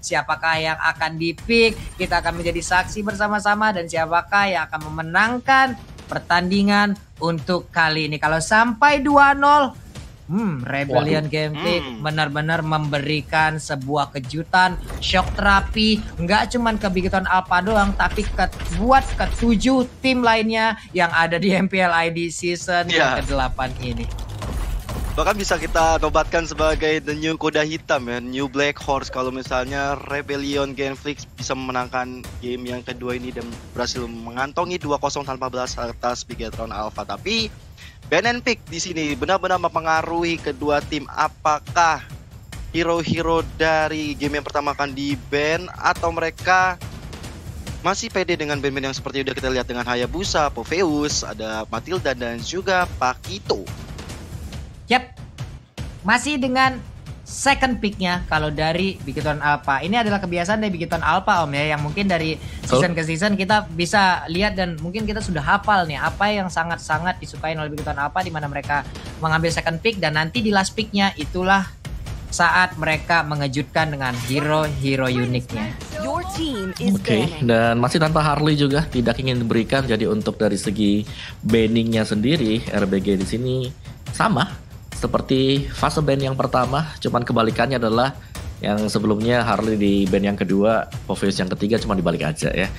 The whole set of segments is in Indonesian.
siapakah yang akan dipick. Kita akan menjadi saksi bersama-sama dan siapakah yang akan memenangkan pertandingan untuk kali ini. Kalau sampai 2-0, Rebellion Gameplay benar-benar memberikan sebuah kejutan, shock terapi, nggak cuman ke Bigetron Alpha doang, tapi buat ke-7 tim lainnya yang ada di MPL ID season yang ke-8 ini. Bahkan bisa kita nobatkan sebagai the new kuda hitam ya, new black horse kalau misalnya Rebellion Genflix bisa memenangkan game yang kedua ini dan berhasil mengantongi 2-0 tanpa balas atas Bigetron Alpha. Tapi ban and pick di sini benar-benar mempengaruhi kedua tim. Apakah hero-hero dari game yang pertama akan di-ban atau mereka masih pede dengan band-band yang seperti udah kita lihat dengan Hayabusa, Popheus, ada Matilda dan juga Pakito. Yap, masih dengan second picknya kalau dari Bigetron Alpha. Ini adalah kebiasaan dari Bigetron Alpha Om ya, yang mungkin dari season ke season kita bisa lihat dan mungkin kita sudah hafal nih apa yang sangat-sangat disukai oleh Bigetron Alpha, di mana mereka mengambil second pick dan nanti di last picknya itulah saat mereka mengejutkan dengan hero-hero uniknya. Oke, dan masih tanpa Harley juga tidak ingin diberikan. Jadi untuk dari segi banningnya sendiri, RBG di sini sama seperti fase ban yang pertama, cuman kebalikannya adalah yang sebelumnya Harley di ban yang kedua, Popheus yang ketiga, cuma dibalik aja ya.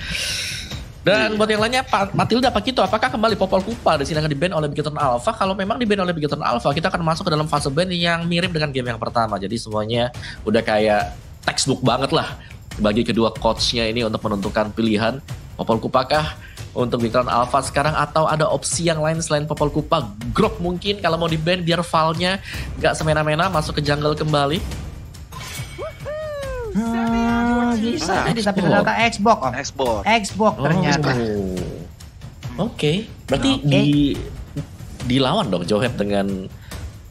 Dan buat yang lainnya, Matilda Pakito, apakah kembali Popol Kupa di sini akan di-ban oleh Bigetron Alpha? Kalau memang di-ban oleh Bigetron Alpha, kita akan masuk ke dalam fase ban yang mirip dengan game yang pertama. Jadi semuanya udah kayak textbook banget lah bagi kedua coachnya ini untuk menentukan pilihan Popol Kupa kah untuk Bigetron Alpha sekarang, atau ada opsi yang lain selain Popol Kupa. Grok mungkin kalau mau di-ban biar file-nya gak semena-mena masuk ke jungle kembali. Bisa jadi, tapi ternyata Xbox Om. Xbox ternyata. Oke. Berarti dilawan dong Johet dengan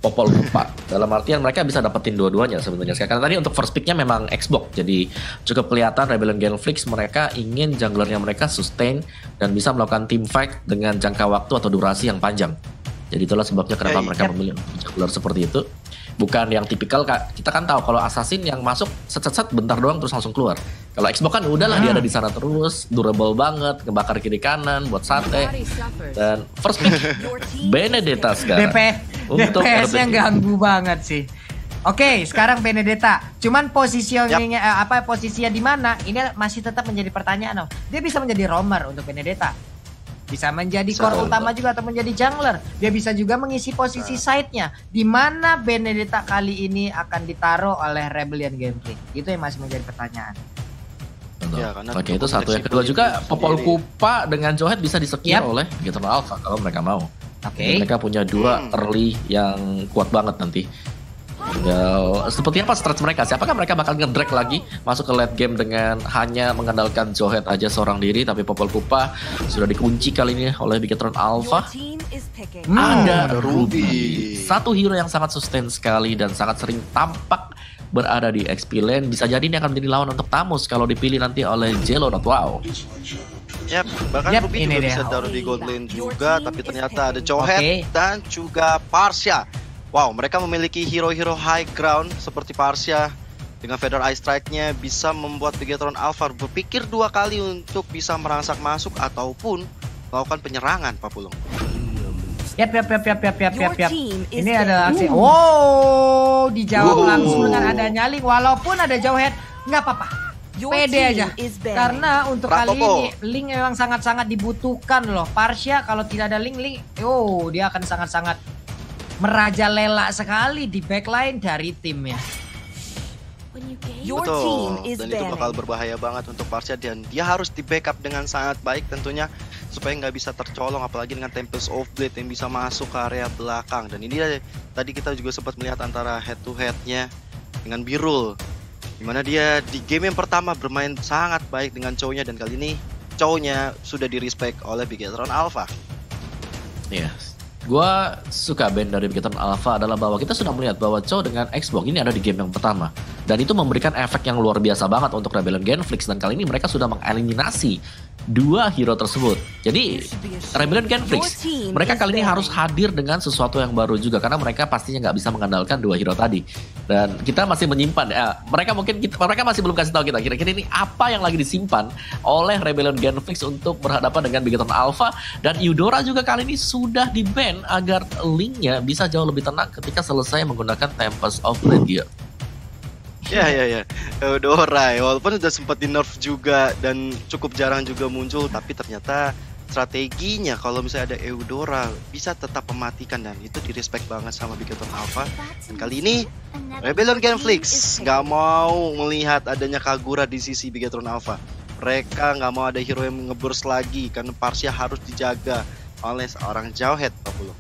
Popol Kupa. Dalam artian mereka bisa dapetin dua-duanya sebenarnya. Karena tadi untuk first pick-nya memang Xbox. Jadi cukup kelihatan Rebellion Genflix mereka ingin junglernya mereka sustain dan bisa melakukan team fight dengan jangka waktu atau durasi yang panjang. Jadi itulah sebabnya kenapa mereka memilih jungler seperti itu. Bukan yang tipikal, kita kan tahu kalau assassin yang masuk set bentar doang terus langsung keluar. Kalau Xbox kan udahlah dia ada di sana terus, durable banget, ngebakar kiri kanan buat sate. Dan first pick Benedetta sekarang. DPS-nya ganggu banget sih. Oke, sekarang Benedetta. Cuman positioningnya posisinya di mana? Ini masih tetap menjadi pertanyaan. Dia bisa menjadi roamer untuk Benedetta. Bisa menjadi core utama juga atau menjadi jungler. Dia bisa juga mengisi posisi side-nya. Di mana Benedetta kali ini akan ditaruh oleh Rebellion Gameplay? Itu yang masih menjadi pertanyaan. Ya, oke, itu satu. Yang kedua juga Popol Kupa dengan Johet bisa di-secure oleh Bigetron Alpha kalau mereka mau. Mereka punya dua early yang kuat banget nanti. Seperti apa stretch mereka? Siapakah mereka bakal nge-drag lagi masuk ke late game dengan hanya mengandalkan Johet aja seorang diri, tapi Popol Kupa sudah dikunci kali ini oleh Bigetron Alpha. Ada Ruby, satu hero yang sangat sustain sekali dan sangat sering tampak berada di XP lane. Bisa jadi ini akan menjadi lawan untuk Tamus kalau dipilih nanti oleh Jello.wow. Bahkan Ruby juga bisa taruh di gold lane juga, tapi ternyata ada Johet dan juga Parsia. Wow, mereka memiliki hero-hero high ground seperti Parsia dengan Feather Eye Strike-nya bisa membuat Bigetron Alpha berpikir dua kali untuk bisa merangsak masuk ataupun melakukan penyerangan, Pak Pulung. Yap. Ini adalah aksi. Wow, dijawab langsung dengan adanya Link. Walaupun ada Johet, nggak apa-apa. Pede aja. Karena untuk kali ini Link memang sangat-sangat dibutuhkan loh. Parsia kalau tidak ada Link, dia akan sangat-sangat merajalela sekali di backline dari timnya. Betul, dan itu bakal berbahaya banget untuk Parsia dan dia harus di backup dengan sangat baik tentunya supaya nggak bisa tercolong, apalagi dengan Tempest of Blade yang bisa masuk ke area belakang. Dan ini tadi kita juga sempat melihat antara head to headnya dengan Birul, dimana dia di game yang pertama bermain sangat baik dengan Chow-nya dan kali ini Chow-nya sudah di respect oleh Bigetron Alpha. Yes. Gua suka band dari Bigetron Alpha adalah bahwa kita sudah melihat bahwa Chow dengan Xbox ini ada di game yang pertama. Dan itu memberikan efek yang luar biasa banget untuk Rebellion Genflix. Dan kali ini mereka sudah mengeliminasi dua hero tersebut. Jadi Rebellion Genflix, mereka kali ini harus hadir dengan sesuatu yang baru juga karena mereka pastinya nggak bisa mengandalkan dua hero tadi. Dan kita masih menyimpan, mereka masih belum kasih tahu kita kira-kira ini apa yang lagi disimpan oleh Rebellion Genflix untuk berhadapan dengan Bigetron Alpha. Dan Eudora juga kali ini sudah di-ban agar linknya bisa jauh lebih tenang ketika selesai menggunakan Tempest of Red Gear. Ya. Eudora, walaupun udah sempat di nerf juga dan cukup jarang juga muncul, tapi ternyata strateginya kalau misalnya ada Eudora bisa tetap mematikan dan itu di-respect banget sama Bigetron Alpha. Dan kali ini Rebellion Genflix nggak mau melihat adanya Kagura di sisi Bigetron Alpha. Mereka nggak mau ada hero yang ngeburst lagi karena Parsia harus dijaga oleh seorang Jawhead, Pak Pulo.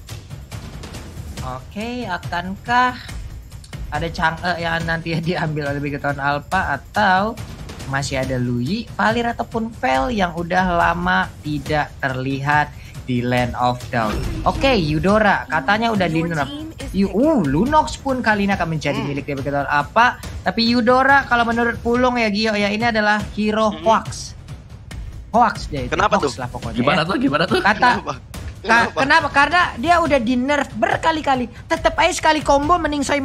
Oke, akankah ada Chang'e yang nanti diambil oleh Bigetron Alpha atau masih ada Luyi, Valir ataupun Vel yang udah lama tidak terlihat di Land of Dawn. Oke, Eudora katanya udah di nerf. Lunox pun kali ini akan menjadi milik Bigetron Alpha. Tapi Eudora kalau menurut Pulung ya Gio ya ini adalah hero hoax. Hoax deh. Kenapa hoax tuh? Lah pokoknya. Gimana tuh? Kenapa? Karena dia udah di nerf berkali-kali. Tetap aja sekali combo meningsoy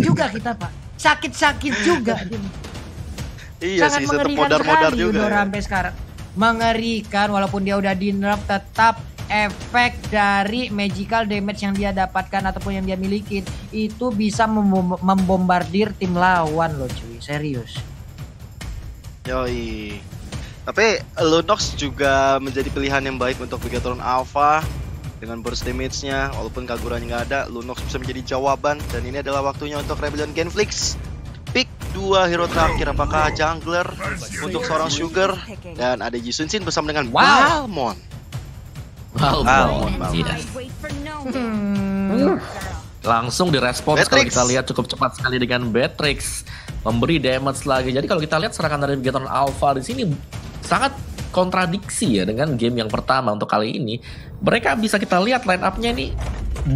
juga kita, Pak. Sakit-sakit juga. Iya sangat sih, tetap mengerikan modar-modar sekali juga. Eudora sampai sekarang. Mengerikan walaupun dia udah di nerf, tetap efek dari magical damage yang dia dapatkan ataupun yang dia milikin itu bisa membombardir tim lawan loh cuy. Serius. Yoi. Tapi Lunox juga menjadi pilihan yang baik untuk Bigetron Alpha dengan burst damage-nya. Walaupun Kaguranya nggak ada, Lunox bisa menjadi jawaban. Dan ini adalah waktunya untuk Rebellion Genflix. Pick dua hero terakhir, apakah jungler untuk seorang Sugar dan ada Yisunsin bersama dengan Balmond. Langsung direspons kalau kita lihat cukup cepat sekali dengan Beatrix memberi damage lagi. Jadi kalau kita lihat serangan dari Bigetron Alpha di sini sangat kontradiksi ya dengan game yang pertama. Untuk kali ini mereka bisa kita lihat line up-nya ini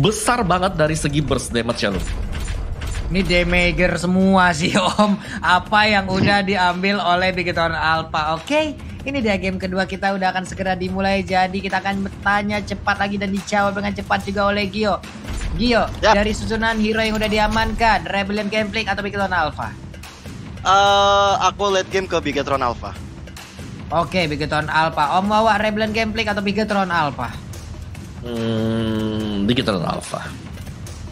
besar banget dari segi burst damage ya loh. Ini damager semua sih Om. Apa yang udah diambil oleh Bigetron Alpha. Oke, ini dia game kedua kita udah akan segera dimulai. Jadi kita akan bertanya cepat lagi dan dijawab dengan cepat juga oleh Gio. Gio, dari susunan hero yang udah diamankan, Rebellion Genflix atau Bigetron Alpha? Aku late game ke Bigetron Alpha. Oke, Bigetron Alpha. Om bawa Rebellion Genflix atau Bigetron Alpha? Bigetron Alpha.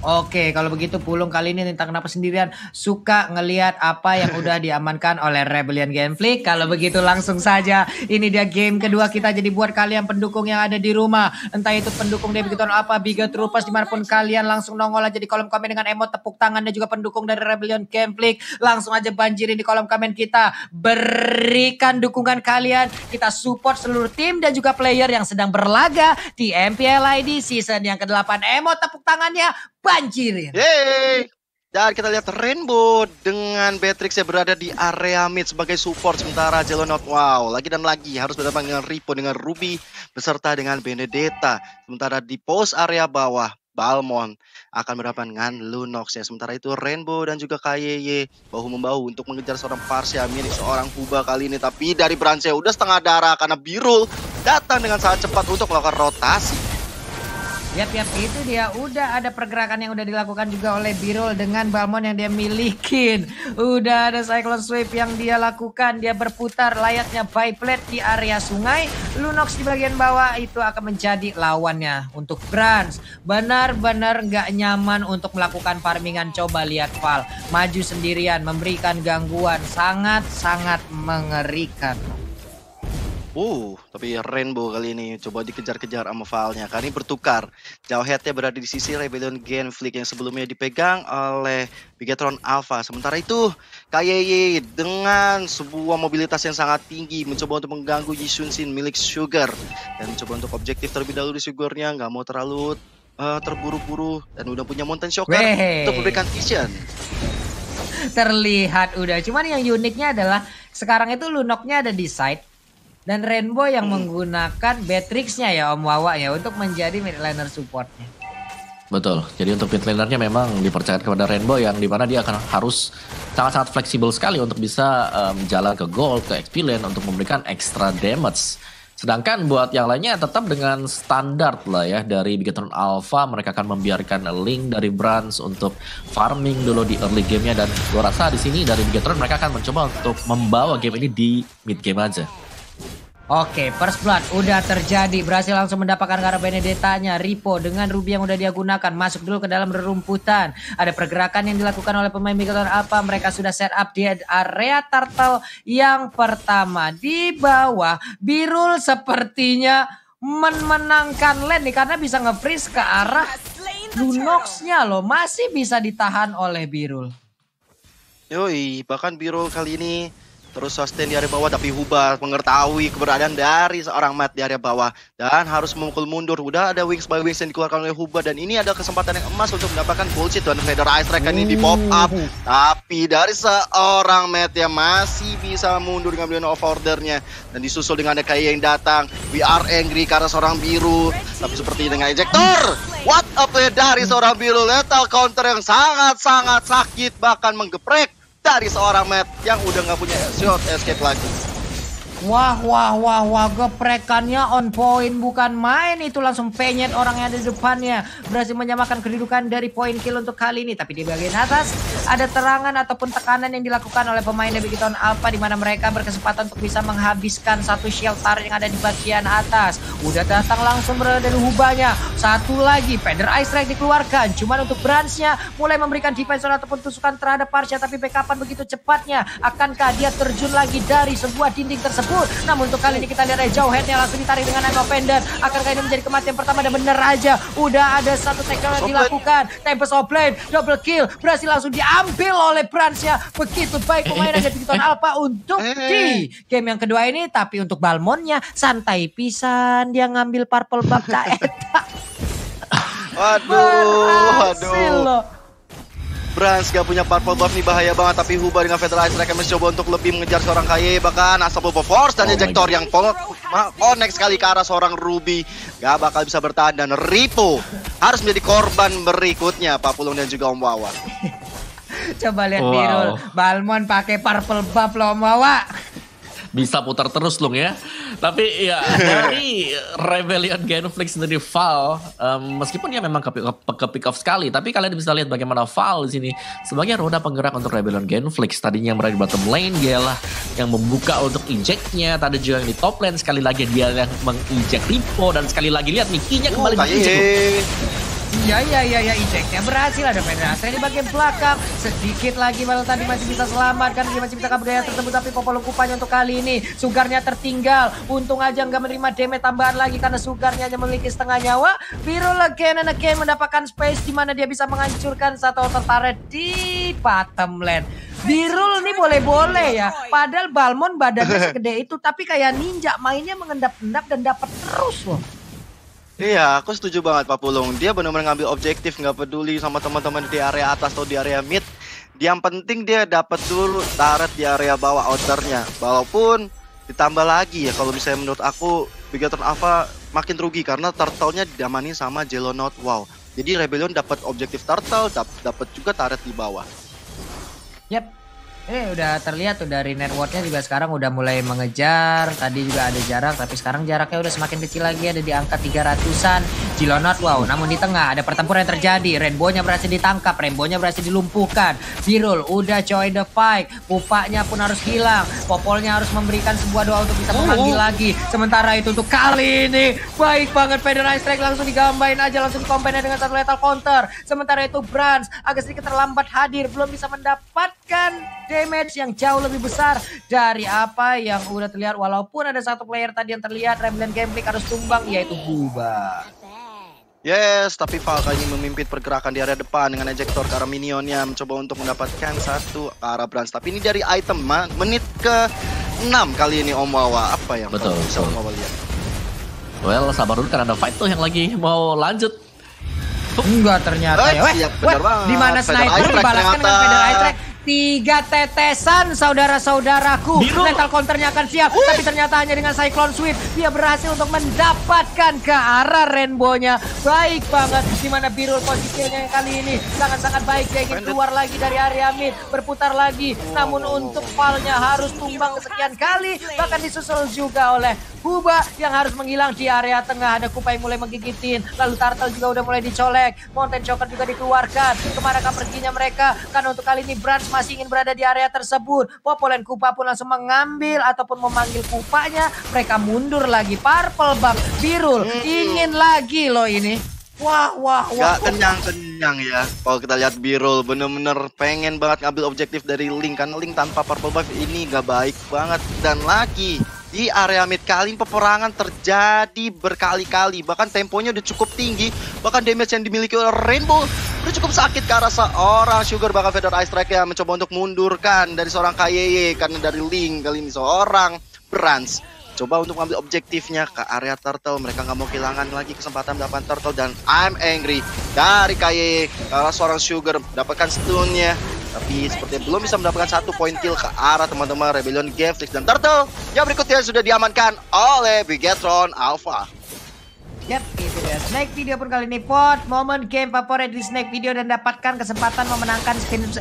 Oke, kalau begitu Pulung kali ini entah kenapa sendirian suka ngelihat apa yang udah diamankan oleh Rebellion Genflix. Kalau begitu langsung saja ini dia game kedua kita. Jadi buat kalian pendukung yang ada di rumah, entah itu pendukung dari Bigetron apa, Bigetrupas dimanapun kalian, langsung nongol aja di kolom komen dengan emot tepuk tangan. Dan juga pendukung dari Rebellion Genflix, langsung aja banjirin di kolom komen kita. Berikan dukungan kalian, kita support seluruh tim dan juga player yang sedang berlaga di MPL ID season yang ke-8. Emot tepuk tangannya banjirin. Yeay. Dan kita lihat Rainbow dengan Beatrix yang berada di area mid sebagai support. Sementara Jelonot, wow, lagi dan lagi harus berdepan dengan Ripo, dengan Ruby, beserta dengan Benedetta. Sementara di pos area bawah, Balmond akan berdepan dengan Lunox ya. Sementara itu Rainbow dan juga KYY bahu-membahu untuk mengejar seorang Parsia milik seorang Huba kali ini. Tapi dari Brance udah setengah darah karena Birul datang dengan sangat cepat untuk melakukan rotasi. Yap, itu dia udah ada pergerakan yang udah dilakukan juga oleh Birul dengan Balmond yang dia milikin. Udah ada Cyclone Sweep yang dia lakukan, dia berputar layaknya Beyblade di area sungai. Lunox di bagian bawah itu akan menjadi lawannya untuk Brans. Benar-benar nggak nyaman untuk melakukan farmingan. Coba lihat Val, maju sendirian, memberikan gangguan, sangat-sangat mengerikan. Tapi Rainbow kali ini coba dikejar-kejar sama Valnya. Kali ini bertukar. Jawheadnya berada di sisi Rebellion Genflix yang sebelumnya dipegang oleh Bigetron Alpha. Sementara itu, KYY dengan sebuah mobilitas yang sangat tinggi mencoba untuk mengganggu Yisunsin milik Sugar. Dan mencoba untuk objektif terlebih dahulu di Sugarnya. Nggak mau terlalu terburu-buru. Dan udah punya Mountain Shocker untuk memberikan vision. Terlihat udah. Cuman yang uniknya adalah sekarang itu Lunoknya ada di side. Dan Rainbow yang menggunakan Beatrix-nya ya Om Wawa ya untuk menjadi mid laner supportnya. Betul, jadi untuk mid lanernya memang dipercayakan kepada Rainbow yang dimana dia akan harus sangat-sangat fleksibel sekali untuk bisa jalan ke gold, ke XP lane untuk memberikan extra damage. Sedangkan buat yang lainnya tetap dengan standar lah ya dari Bigetron Alpha, mereka akan membiarkan Link dari Brands untuk farming dulu di early game-nya, dan gue rasa di sini dari Bigetron mereka akan mencoba untuk membawa game ini di mid game aja. Oke, first blood udah terjadi. Berhasil langsung mendapatkan Kara Benedetta-nya. Ripo dengan Ruby yang udah dia gunakan. Masuk dulu ke dalam rerumputan. Ada pergerakan yang dilakukan oleh pemain Bigetron Alpha. Mereka sudah set up di area turtle yang pertama. Di bawah, Birul sepertinya menangkan lane nih. Karena bisa nge-freeze ke arah Lunox-nya loh. Masih bisa ditahan oleh Birul. Yoi, bahkan Birul kali ini terus sustain di area bawah, tapi Huba mengetahui keberadaan dari seorang Matt di area bawah dan harus memukul mundur. Udah ada wings by wings yang dikeluarkan oleh Huba, dan ini ada kesempatan yang emas untuk mendapatkan bullshit dan Feather Ice Strike ini di pop up. Tapi dari seorang Matt yang masih bisa mundur dengan Beyond of Order-nya, dan disusul dengan ada Kaye yang datang. We are angry karena seorang biru, tapi seperti dengan ejector. What a play dari seorang biru, lethal counter yang sangat-sangat sakit, bahkan menggeprek dari seorang Matt yang udah nggak punya shot escape lagi. Wah, geprekannya on point, bukan main itu, langsung penyet orang yang ada di depannya. Berhasil menyamakan kedudukan dari point kill untuk kali ini. Tapi di bagian atas ada terangan ataupun tekanan yang dilakukan oleh pemain dari Bigetron Alpha, di mana mereka berkesempatan untuk bisa menghabiskan satu shelter yang ada di bagian atas. Udah datang langsung dari Hubanya. Satu lagi Feather Ice Strike dikeluarkan. Cuman untuk Brands-nya mulai memberikan defense ataupun tusukan terhadap Parsha, tapi backupan begitu cepatnya. Akankah dia terjun lagi dari sebuah dinding tersebut? Namun untuk kali ini kita lihat jauh headnya langsung ditarik dengan Eye of Fender. Akankah ini menjadi kematian pertama? Dan bener aja, udah ada satu tackle yang dilakukan. Tempest of Blade, double kill, berhasil langsung diambil oleh Brands-nya. Begitu baik pemainan dari Bigetron Alpha untuk di game yang kedua ini. Tapi untuk Balmond-nya santai pisan, dia ngambil purple buff Caeta. Waduh. Brands gak punya purple buff nih, bahaya banget. Tapi Huba dengan Feather Ice Strike mencoba untuk lebih mengejar seorang Kaye. Bahkan asal Bobo Force dan ejector yang connect sekali ke arah seorang Ruby. Gak bakal bisa bertahan, dan Ripo harus menjadi korban berikutnya, Pak Pulung dan juga Om Wawa. Coba lihat Birul, Balmond pakai purple buff loh Om Wawa. Bisa putar terus Lung ya. Tapi ya dari Rebellion Genflix sendiri Val, meskipun dia memang ke pick off sekali, tapi kalian bisa lihat bagaimana Val di sini sebagai roda penggerak untuk Rebellion Genflix. Tadinya yang berada di bottom lane, dialah yang membuka untuk injeknya. Tadi juga yang di top lane, sekali lagi dia yang menginjek Ripo, dan sekali lagi lihat Mickey-nya kembali menginjek. Iya, injeknya berhasil. Ada penetrasi di bagian belakang. Sedikit lagi malah tadi masih bisa selamatkan. Dia masih bisa kabur gaya tersebut. Tapi Popolo Kupanya untuk kali ini Sugarnya tertinggal. Untung aja nggak menerima damage tambahan lagi, karena Sugarnya hanya memiliki setengah nyawa. Birul again and again mendapatkan space di mana dia bisa menghancurkan satu auto turret di bottom lane. Birul nih boleh-boleh ya. Padahal Balmond badannya segede itu, tapi kayak ninja, mainnya mengendap-endap dan dapat terus loh. Iya, aku setuju banget Pak Pulung. Dia benar-benar ngambil objektif, nggak peduli sama teman-teman di area atas atau di area mid. Yang penting dia dapat dulu turret di area bawah outernya. Walaupun ditambah lagi ya, kalau misalnya menurut aku Bigetron Alpha makin rugi karena turtle-nya didamani sama Jelonot. Wow. Jadi Rebellion dapat objektif turtle, dapat juga turret di bawah. Yap. Udah terlihat tuh dari networknya juga sekarang udah mulai mengejar. Tadi juga ada jarak, tapi sekarang jaraknya udah semakin kecil lagi, ada di angka 300-an. Jelonot, wow, namun di tengah ada pertempuran yang terjadi. Rainbow-nya berhasil ditangkap, Rainbow-nya berhasil dilumpuhkan. Birul udah join the fight, Pupanya pun harus hilang. Popolnya harus memberikan sebuah doa untuk bisa memanggil lagi. Sementara itu untuk kali ini baik banget Feather Ice Strike langsung digambain aja, langsung dikombinasi dengan satu lethal counter. Sementara itu Brands agak sedikit terlambat hadir, belum bisa mendapatkan damage yang jauh lebih besar dari apa yang udah terlihat. Walaupun ada satu player tadi yang terlihat Rebellion Gameplay harus tumbang, yaitu Huba. Yes, tapi Val kali ini memimpin pergerakan di area depan dengan ejector ke arah minionnya, mencoba untuk mendapatkan satu ke arah Brands. Tapi ini dari item menit ke-6 kali ini Om Wawa. Apa yang bisa Om Wawa lihat? Well, sabar dulu karena ada fight tuh yang lagi mau lanjut. Enggak ternyata ya. Di mana sniper dibalaskan dengan Feather Ice Strike. 3 tetesan saudara-saudaraku. Lethal counternya akan siap, tapi ternyata hanya dengan Cyclone Sweep dia berhasil untuk mendapatkan ke arah Rainbow-nya. Baik banget, dimana Birul posisinya kali ini sangat-sangat baik. Dia ingin keluar lagi dari area mid, berputar lagi. Namun untuk Val-nya harus tumbang kesekian kali, bahkan disusul juga oleh Huba yang harus menghilang di area tengah. Ada Kupa yang mulai menggigitin. Lalu Turtle juga udah mulai dicolek. Mountain Choker juga dikeluarkan. Kemana perginya mereka? Karena untuk kali ini Brans masih ingin berada di area tersebut. Popolen Kupa pun langsung mengambil ataupun memanggil Kupanya. Mereka mundur lagi. Purple Buff, Birul ingin lagi loh ini. Wah. Gak kenyang ya. Kalau kita lihat Birul bener-bener pengen banget ngambil objektif dari Link. Karena Link tanpa purple buff ini gak baik banget. Dan lagi di area mid kali peperangan terjadi berkali-kali. Bahkan temponya udah cukup tinggi. Bahkan damage yang dimiliki oleh Rainbow udah cukup sakit ke arah seorang Sugar. Bahkan Feather Ice Strike yang mencoba untuk mundurkan dari seorang KYY. Karena dari Link kali ini seorang Brans coba untuk mengambil objektifnya ke area Turtle. Mereka nggak mau kehilangan lagi kesempatan mendapatkan Turtle. Dan I'm angry dari KYY karena seorang Sugar mendapatkan stunnya. Tapi sepertinya belum bisa mendapatkan 1 poin kill ke arah teman-teman Rebellion Gameflix. Dan Turtle yang berikutnya sudah diamankan oleh Bigetron Alpha. Yap, itu dia. Snake Video pun kali ini pot momen game favorit di Snake Video dan dapatkan kesempatan memenangkan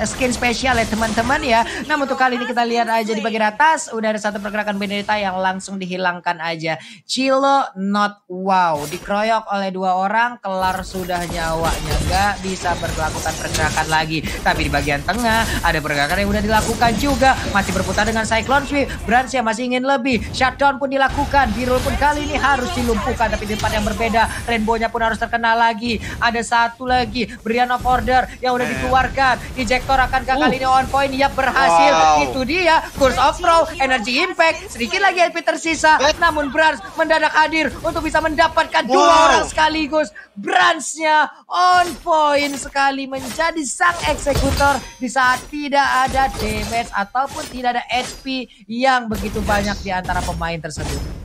skin spesial ya teman-teman ya. Namun untuk kali ini kita lihat aja di bagian atas udah ada satu pergerakan Benedetta yang langsung dihilangkan aja. Chilo not wow, dikeroyok oleh 2 orang, kelar sudah nyawanya, gak bisa melakukan pergerakan lagi. Tapi di bagian tengah ada pergerakan yang udah dilakukan juga, masih berputar dengan Cyclone Sweep. Brans yang masih ingin lebih, shutdown pun dilakukan, Birul pun kali ini harus dilumpuhkan. Tapi di tempat yang berbeda, Rainbow-nya pun harus terkena lagi. Ada satu lagi, Brian of Order yang udah dikeluarkan. Ejector akankah kali ini on point? Ya berhasil. Itu dia, Curse of Throw, Energy Impact, sedikit lagi HP tersisa. Namun Brans mendadak hadir untuk bisa mendapatkan 2 orang sekaligus. Brans-nya on point sekali menjadi sang eksekutor di saat tidak ada damage ataupun tidak ada HP yang begitu banyak di antara pemain tersebut.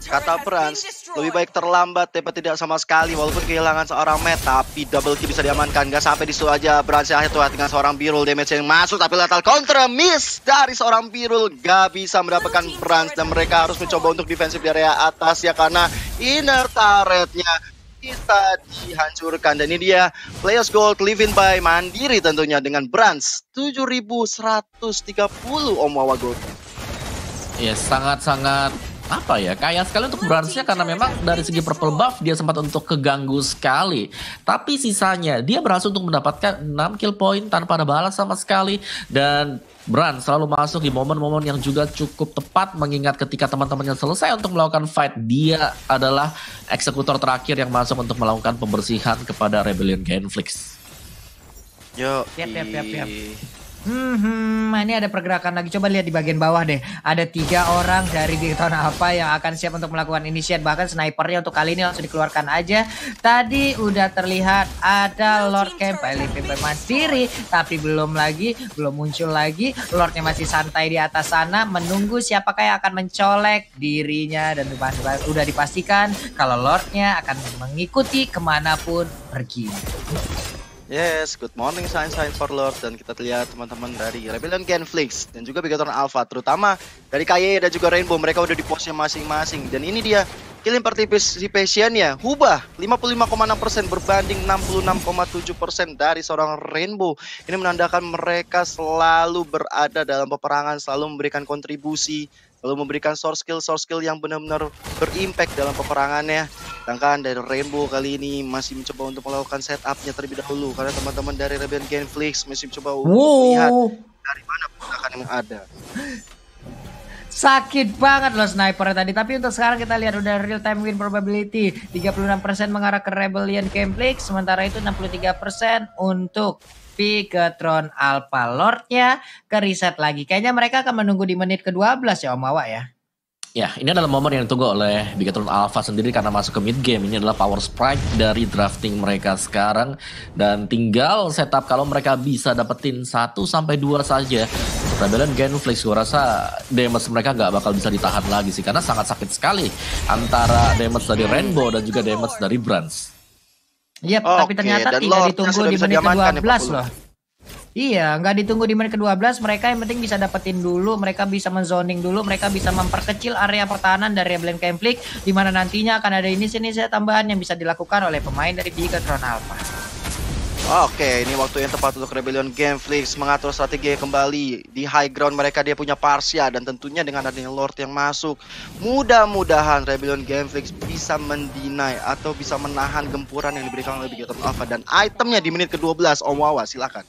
Kata Brans, lebih baik terlambat tapi tidak sama sekali. Walaupun kehilangan seorang Matt, tapi double kill bisa diamankan. Gak sampai di situ aja, Brans yang akhirnya dengan seorang Birul. Damage yang masuk tapi lethal counter miss dari seorang Birul. Gak bisa mendapatkan Brans dan mereka harus mencoba untuk defensif di area atas ya. Karena inner turretnya bisa dihancurkan. Dan ini dia Players Gold Living by Mandiri tentunya dengan Brans 7130 Om Wawa Gold. Ya sangat-sangat apa ya, kaya sekali untuk Bransnya karena memang dari segi purple buff dia sempat untuk keganggu sekali. Tapi sisanya dia berhasil untuk mendapatkan 6 kill point tanpa ada balas sama sekali. Dan Brans selalu masuk di momen-momen yang juga cukup tepat, mengingat ketika teman-temannya selesai untuk melakukan fight, dia adalah eksekutor terakhir yang masuk untuk melakukan pembersihan kepada Rebellion Gameflix. Yo, Yap. Ini ada pergerakan lagi. Coba lihat di bagian bawah deh. Ada 3 orang dari Bigetron Alpha yang akan siap untuk melakukan initiate. Bahkan snipernya untuk kali ini langsung dikeluarkan aja. Tadi udah terlihat ada Lord Camp Mandiri, tapi belum muncul lagi. Lordnya masih santai di atas sana, menunggu siapakah yang akan mencolek dirinya. Dan udah dipastikan kalau Lordnya akan mengikuti kemanapun pergi. Yes, good morning Science for Lord. Dan kita lihat teman-teman dari Rebellion Gameflix dan juga Bigetron Alpha, terutama dari KYY dan juga Rainbow, mereka udah di posnya masing-masing. Dan ini dia killing participation-nya Huba 55,6% berbanding 66,7% dari seorang Rainbow. Ini menandakan mereka selalu berada dalam peperangan, selalu memberikan kontribusi, lalu memberikan source skill yang benar-benar berimpact dalam peperangannya. Sedangkan dari Rainbow kali ini masih mencoba untuk melakukan setupnya terlebih dahulu, karena teman-teman dari Rebellion Gameflix masih mencoba untuk melihat dari mana pergerakan yang ada. Sakit banget loh sniper tadi. Tapi untuk sekarang kita lihat udah real time win probability 36% mengarah ke Rebellion Gameflix, sementara itu 63% untuk Bigetron Alpha. Lordnya ke reset lagi. Kayaknya mereka akan menunggu di menit ke-12 ya Om Wawa ya. Ya, ini adalah momen yang ditunggu oleh Bigetron Alpha sendiri karena masuk ke mid game. Ini adalah power spike dari drafting mereka sekarang. Dan tinggal setup kalau mereka bisa dapetin 1-2 saja. Rebellion Gameflix, gue rasa damage mereka gak bakal bisa ditahan lagi sih. Karena sangat sakit sekali antara damage dari Rainbow dan juga damage dari Brans. Iya, tapi ternyata tidak ditunggu di menit ke-12 loh. Iya, nggak ditunggu di menit ke-12. Mereka yang penting bisa dapetin dulu, mereka bisa menzoning dulu, mereka bisa memperkecil area pertahanan dari Rebellion Gameflix, di mana nantinya akan ada inisiasi tambahan yang bisa dilakukan oleh pemain dari Bigetron Alpha. Oke, ini waktu yang tepat untuk Rebellion Gameflix mengatur strategi kembali. Di high ground mereka dia punya Parsia, dan tentunya dengan adanya Lord yang masuk, mudah-mudahan Rebellion Gameflix bisa mendinai atau bisa menahan gempuran yang diberikan oleh Bigetron Alpha. Dan itemnya di menit ke-12, Om Wawa, silakan.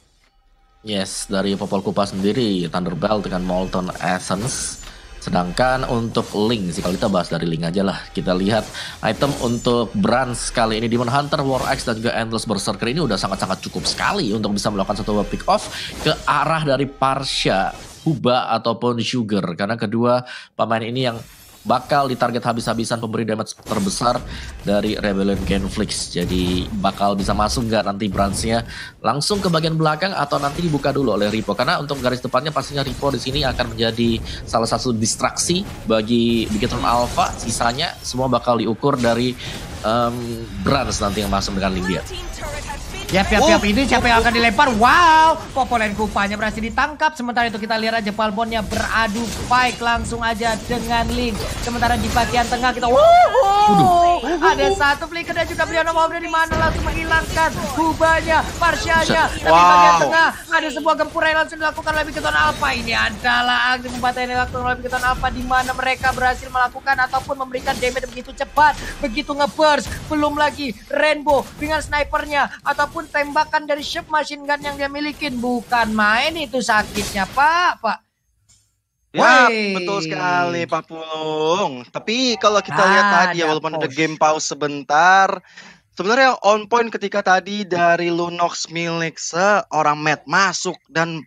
Yes, dari Popol Kupa sendiri, Thunderbell dengan Molten Essence. Sedangkan untuk Link sih, kalau kita bahas dari Link aja lah. Kita lihat item untuk Brands kali ini, Demon Hunter, War Axe, dan juga Endless Berserker ini udah sangat-sangat cukup sekali untuk bisa melakukan satu pick off ke arah dari Parsia, Huba, ataupun Sugar. Karena kedua pemain ini yang bakal ditarget habis-habisan pemberi damage terbesar dari Rebellion Gameflix. Jadi bakal bisa masuk nggak nanti Brands-nya langsung ke bagian belakang atau nanti dibuka dulu oleh Ripo. Karena untuk garis depannya pastinya Ripo di sini akan menjadi salah satu distraksi bagi Bigetron Alpha. Sisanya semua bakal diukur dari Brands nanti yang masuk dengan link dia. Yap, ini siapa yang akan dilempar? Wow, Popolen Kupanya berhasil ditangkap. Sementara itu kita lihat aja Palmonnya beradu fight langsung aja dengan Link. Sementara di bagian tengah kita, ada satu flicker dan juga Brianna mau dari mana langsung menghilangkan Hubanya, Parsianya. Tapi bagian tengah ada sebuah gempuran yang langsung dilakukan oleh Bigetron Alpha. Ini adalah aksi pembantaian yang dilakukan oleh Bigetron Alpha, di mana mereka berhasil melakukan ataupun memberikan damage begitu cepat, begitu ngeburst. Belum lagi Rainbow dengan snipernya ataupun tembakan dari submachine gun yang dia milikin. Bukan main itu sakitnya, Pak. Ya, betul sekali Pak Pulung. Tapi kalau kita lihat tadi ya, walaupun ada game pause sebentar, sebenarnya on point ketika tadi dari Lunox milik seorang Matt masuk dan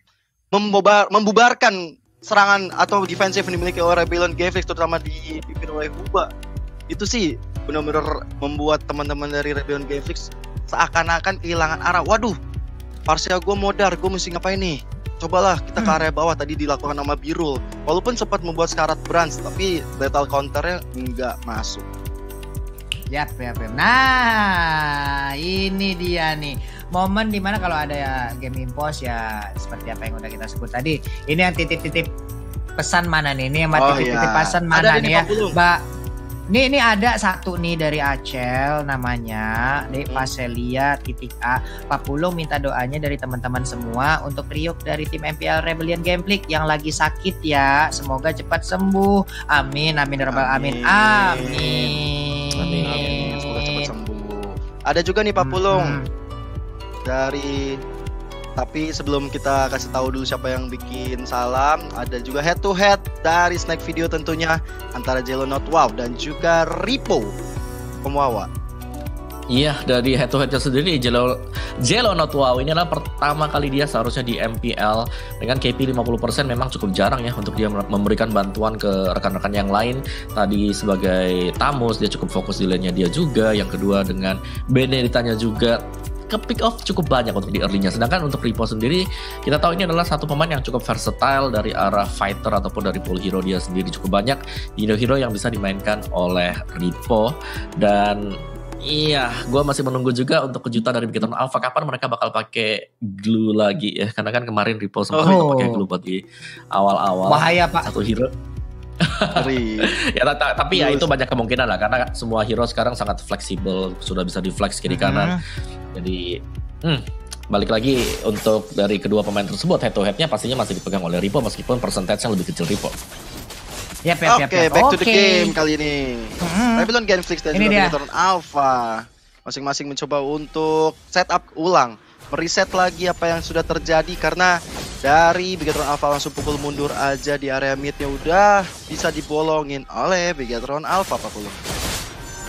membubarkan serangan atau defensif yang dimiliki oleh Rebellion Gameflix, terutama dipimpin oleh Huba. Itu sih benar-benar membuat teman-teman dari Rebellion Gameflix seakan-akan kehilangan arah. Waduh, Parsia gue modar, gue mesti ngapain nih? Cobalah kita ke area bawah. Tadi dilakukan sama Birul, walaupun sempat membuat sekarat Brands, tapi lethal counternya nggak masuk. Yap. Nah, ini dia nih momen dimana kalau ada ya game impos ya seperti apa yang udah kita sebut tadi. Ini yang titip-titip pesan mana nih? Ini yang titip-titip pesan mana nih ya, Mbak? Ini ada satu nih dari Acel namanya Paselia .A. Pak Pulung minta doanya dari teman-teman semua untuk Ryuk dari tim MPL Rebellion Gameflix yang lagi sakit ya. Semoga cepat sembuh. Amin. Amin. Semoga cepat sembuh. Ada juga nih Pak Pulung dari, tapi sebelum kita kasih tahu dulu siapa yang bikin salam, ada juga head to head dari Snack Video tentunya antara Jello Not Wow dan juga Ripo Pemwawa. Iya, dari head to headnya sendiri Jello Not Wow ini adalah pertama kali dia seharusnya di MPL dengan KP 50%. Memang cukup jarang ya untuk dia memberikan bantuan ke rekan-rekan yang lain. Tadi sebagai Tamus dia cukup fokus di lane-nya dia juga. Yang kedua dengan Beneditanya juga ke pick off cukup banyak untuk di early-nya. Sedangkan untuk Ripo sendiri, kita tahu ini adalah satu pemain yang cukup versatile dari arah fighter ataupun dari pool hero dia sendiri. Cukup banyak hero-hero yang bisa dimainkan oleh Ripo. Dan iya, gue masih menunggu juga untuk kejutan dari Bigetron Alpha, kapan mereka bakal pakai glue lagi ya. Karena kan kemarin Ripo sempat pakai glue buat di awal-awal. Bahaya Pak. Satu hero. Ya, tapi ya itu banyak kemungkinan lah, karena semua hero sekarang sangat fleksibel, sudah bisa di flex kiri kanan. Jadi balik lagi untuk dari kedua pemain tersebut, head to headnya pastinya masih dipegang oleh Ripo meskipun persentasenya lebih kecil Ripo. Oke, back to the game kali ini. Rebellion Gameflix dan juga Bigetron Alpha masing-masing mencoba untuk setup ulang, mereset lagi apa yang sudah terjadi, karena dari Bigetron Alpha langsung pukul mundur aja di area midnya udah bisa dibolongin oleh Bigetron Alpha, Pak Pulung.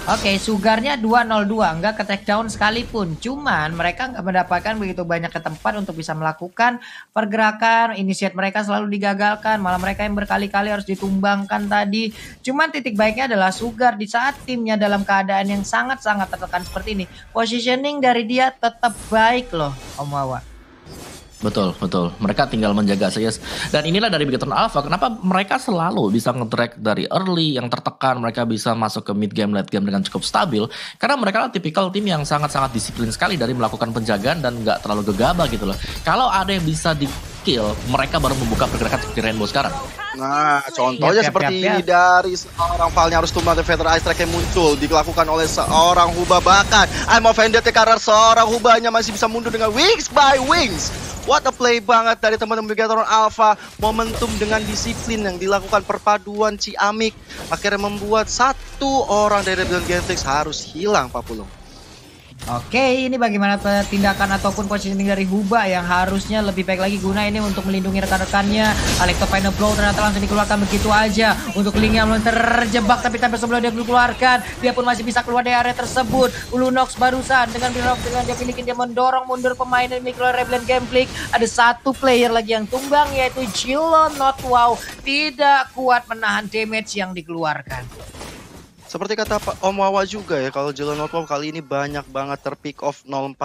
Oke, Sugarnya 202, enggak ke take down sekalipun. Cuman mereka nggak mendapatkan begitu banyak ke tempat untuk bisa melakukan pergerakan. Initiate mereka selalu digagalkan, malah mereka yang berkali-kali harus ditumbangkan tadi. Cuman titik baiknya adalah Sugar di saat timnya dalam keadaan yang sangat-sangat tertekan seperti ini. Positioning dari dia tetap baik loh, Om Wawa. Betul. Mereka tinggal menjaga saja. Dan inilah dari Bigetron Alpha, kenapa mereka selalu bisa nge-drag dari early yang tertekan, mereka bisa masuk ke mid game, late game dengan cukup stabil. Karena mereka adalah tipikal tim yang sangat-sangat disiplin sekali dari melakukan penjagaan dan nggak terlalu gegabah gitu loh. Kalau ada yang bisa di kill, mereka baru membuka pergerakan seperti Rainbow sekarang. Nah, contohnya seperti ini dari seorang Valnya harus tumbang dan Feather Ice Strike yang muncul dilakukan oleh seorang Huba, bahkan I'm offended karena seorang Hubanya masih bisa mundur dengan Wings by Wings. What a play banget dari teman-teman Bigatron Alpha. Momentum dengan disiplin yang dilakukan perpaduan Ciamik akhirnya membuat satu orang dari Rebellion Genflix harus hilang, Pak Pulung. Oke, ini bagaimana tindakan ataupun positioning dari Huba yang harusnya lebih baik lagi guna ini untuk melindungi rekan-rekannya. Electro Final Blow ternyata langsung dikeluarkan begitu aja. Untuk Link yang belum terjebak tapi tanpa sebelum dia dikeluarkan, dia pun masih bisa keluar dari area tersebut. Lunox barusan dengan dia milikin, dia mendorong mundur pemain dari Mikro Rebellion Genflix. Ada satu player lagi yang tumbang yaitu Jilo Notwow, tidak kuat menahan damage yang dikeluarkan. Seperti kata Pak Om Wawa juga ya, kalau Jilo Notwow kali ini banyak banget terpick off 041,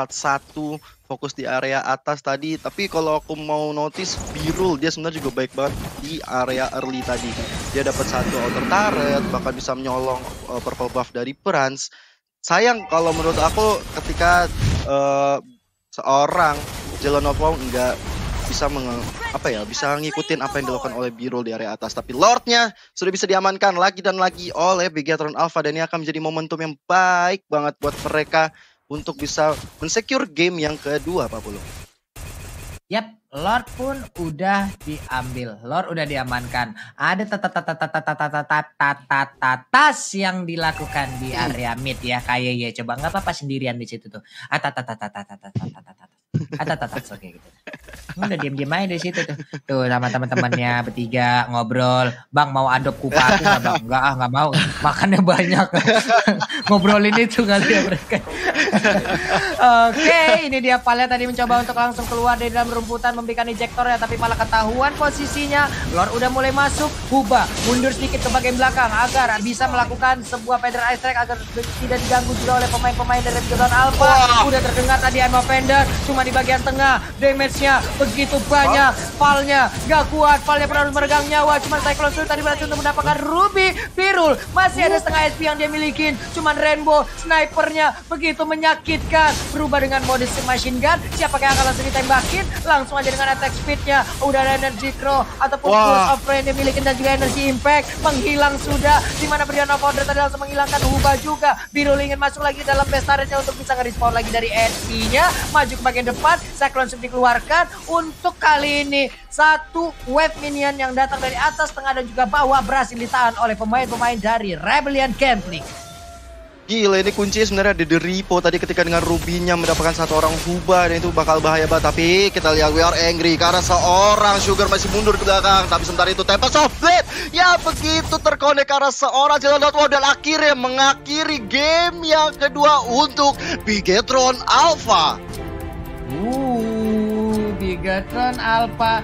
fokus di area atas tadi. Tapi kalau aku mau notice, Birul dia sebenarnya juga baik banget di area early tadi. Dia dapat satu outer turret, bahkan bisa menyolong purple buff dari Prans. Sayang kalau menurut aku ketika seorang Jilo Notwow nggak bisa bisa ngikutin apa yang dilakukan oleh Birul di area atas. Tapi Lordnya sudah bisa diamankan lagi dan lagi oleh Bigatron Alpha, dan ini akan menjadi momentum yang baik banget buat mereka untuk bisa mensecure game yang kedua, Pak Pulung. Yap, Lord pun udah diambil, Lord udah diamankan. Ada tas yang dilakukan di area mid ya, kayak ya coba nggak apa-apa sendirian di situ tuh. Oke gitu. Udah diem-diem aja di situ tuh. Tuh sama teman-temannya bertiga ngobrol. Bang mau adop kupa aku nggak bang? Nggak mau. Makannya banyak. Ngobrolin itu kali ya mereka. Oke, ini dia Palya tadi mencoba untuk langsung keluar dari dalam rumputan memberikan ejector ya, tapi malah ketahuan posisinya. Lord udah mulai masuk. Huba mundur sedikit ke bagian belakang agar bisa melakukan sebuah Feather Ice Strike agar tidak diganggu juga oleh pemain-pemain dari Bigatron Alpha. Udah terdengar tadi I'm offender, cuma di bagian tengah damage-nya begitu banyak. Valnya gak kuat, Valnya pernah harus meregang nyawa. Cuman Cyclone Suit tadi berhasil untuk mendapatkan Ruby. Birul masih ada setengah SP yang dia milikin. Cuman Rainbow snipernya begitu menyakitkan, berubah dengan mode machine gun. Siapa yang akan langsung ditembakin? Langsung aja dengan attack speed-nya. Udah ada energy crow ataupun pulse of rain dia milikin, dan juga energy impact menghilang sudah. Dimana Brian of Order tadi langsung menghilangkan Huba juga. Birul ingin masuk lagi dalam base turret-nya untuk bisa nge-respawn lagi dari SP-nya. Maju ke bagian depan, Cyclone Suit dikeluarkan. Untuk kali ini satu wave minion yang datang dari atas, tengah dan juga bawah berhasil ditahan oleh pemain-pemain dari Rebellion Genflix. Gila, ini kuncinya sebenarnya ada di Repo tadi ketika dengan Rubinya mendapatkan satu orang Huba, dan itu bakal bahaya banget. Tapi kita lihat we are angry karena seorang Sugar masih mundur ke belakang. Tapi sementara itu Tempest of Blade ya begitu terkonek karena seorang Jilo Notwow, dan akhirnya mengakhiri game yang kedua untuk Bigatron Alpha. Bigatron Alpha